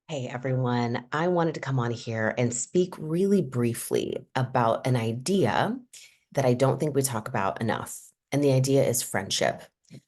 Hey everyone, I wanted to come on here and speak really briefly about an idea that I don't think we talk about enough. And the idea is friendship,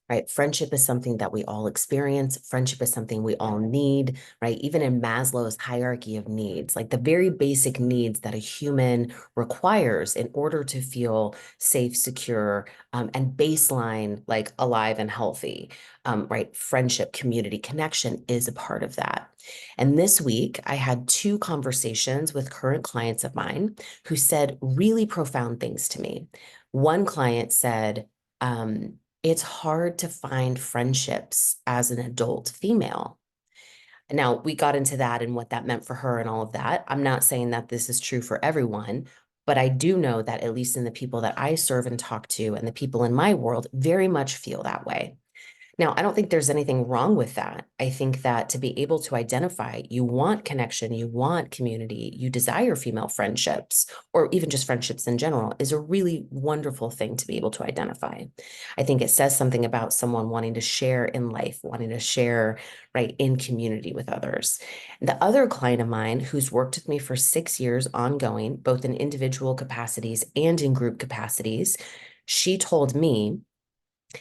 right? Friendship is something that we all experience. Friendship is something we all need, right? Even in Maslow's hierarchy of needs, like the very basic needs that a human requires in order to feel safe, secure, and baseline, like alive and healthy, right? Friendship, community, connection is a part of that. And this week, I had two conversations with current clients of mine who said really profound things to me. One client said, it's hard to find friendships as an adult female. Now, we got into that and what that meant for her and all of that. I'm not saying that this is true for everyone, but I do know that at least in the people that I serve and talk to and the people in my world very much feel that way. Now, I don't think there's anything wrong with that. I think that to be able to identify you want connection, you want community, you desire female friendships, or even just friendships in general, is a really wonderful thing to be able to identify. I think it says something about someone wanting to share in life, wanting to share, right, in community with others. The other client of mine who's worked with me for 6 years ongoing, both in individual capacities and in group capacities, she told me,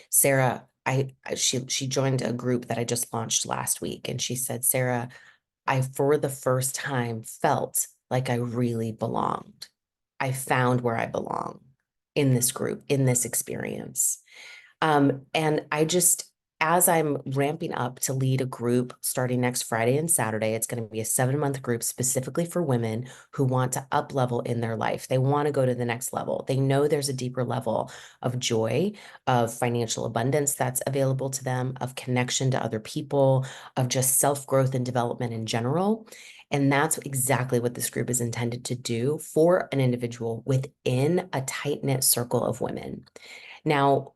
Sarah, she joined a group that I just launched last week, and she said, Sarah, I for the first time felt like I really belonged. I found where I belong in this group, in this experience. And I just, as I'm ramping up to lead a group starting next Friday and Saturday, it's going to be a 7-month group specifically for women who want to up level in their life. They want to go to the next level. They know there's a deeper level of joy, of financial abundance that's available to them, of connection to other people, of just self growth and development in general. And that's exactly what this group is intended to do for an individual within a tight knit circle of women. Now,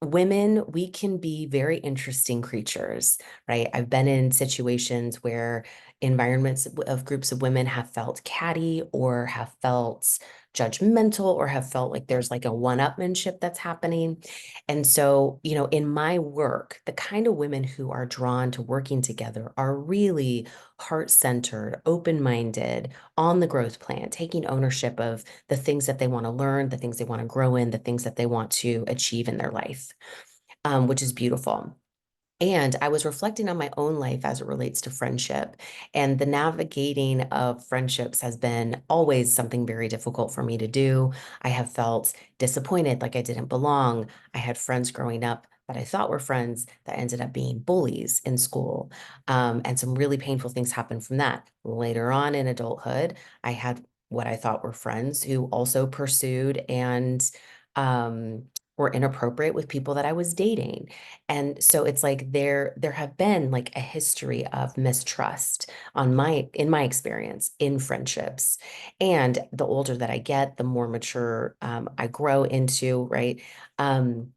women, we can be very interesting creatures, right? I've been in situations where environments of groups of women have felt catty or have felt judgmental or have felt like there's like a one-upmanship that's happening. And so, in my work, the kind of women who are drawn to working together are really heart-centered, open-minded, on the growth plan, taking ownership of the things that they want to learn, the things they want to grow in, the things that they want to achieve in their life, which is beautiful. And I was reflecting on my own life as it relates to friendship. And the navigating of friendships has been always something very difficult for me to do. I have felt disappointed, like I didn't belong. I had friends growing up that I thought were friends that ended up being bullies in school. And some really painful things happened from that. Later on in adulthood, I had what I thought were friends who also pursued and um, were inappropriate with people that I was dating. And so it's like there have been like a history of mistrust in my experience in friendships. And the older that I get, the more mature I grow into, right? Um,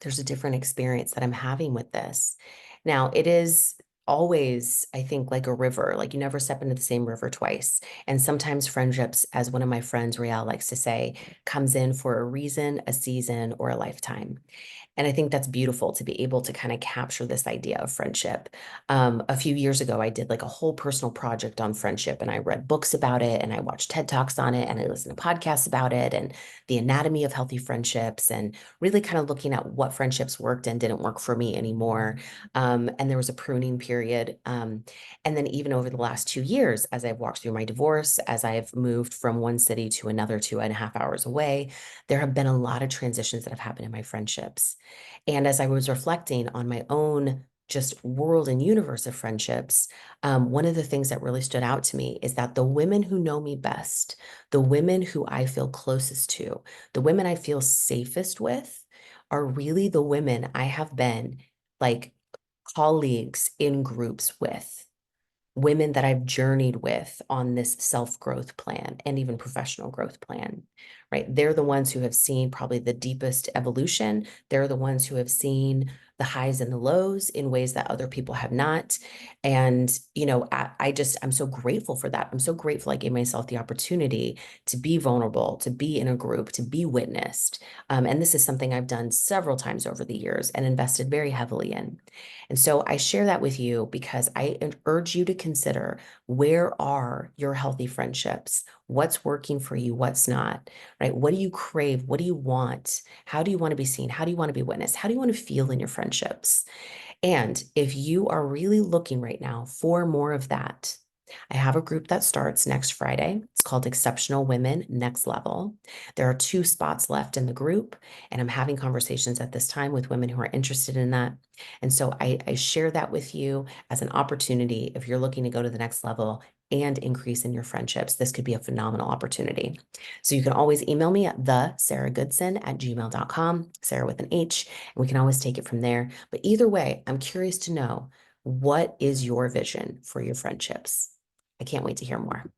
there's a different experience that I'm having with this. Now, it is always, I think, like a river, like you never step into the same river twice. And sometimes friendships, as one of my friends, Riel, likes to say, comes in for a reason, a season, or a lifetime. And I think that's beautiful to be able to kind of capture this idea of friendship. A few years ago, I did like a whole personal project on friendship, and I read books about it, and I watched TED Talks on it, and I listened to podcasts about it, and the anatomy of healthy friendships, and really kind of looking at what friendships worked and didn't work for me anymore. And there was a pruning period. And then even over the last 2 years, as I've walked through my divorce, as I've moved from one city to another 2.5 hours away, there have been a lot of transitions that have happened in my friendships. And as I was reflecting on my own just world and universe of friendships, one of the things that really stood out to me is that the women who know me best, the women who I feel closest to, the women I feel safest with, are really the women I have been like colleagues in groups with, women that I've journeyed with on this self-growth plan and even professional growth plan, right? They're the ones who have seen probably the deepest evolution. They're the ones who have seen the highs and the lows in ways that other people have not. And, I'm so grateful for that. I'm so grateful I gave myself the opportunity to be vulnerable, to be in a group, to be witnessed. And this is something I've done several times over the years and invested very heavily in. And so I share that with you because I urge you to consider, where are your healthy friendships? What's working for you? What's not, right? What do you crave? What do you want? How do you want to be seen? How do you want to be witnessed? How do you want to feel in your friendships? And if you are really looking right now for more of that, I have a group that starts next Friday. It's called Exceptional Women Next Level. There are 2 spots left in the group, and I'm having conversations at this time with women who are interested in that. And so I share that with you as an opportunity. If you're looking to go to the next level and increase in your friendships, this could be a phenomenal opportunity. So you can always email me at thesarahgoodson@gmail.com, Sarah with an H, and we can always take it from there. But either way, I'm curious to know, what is your vision for your friendships? I can't wait to hear more.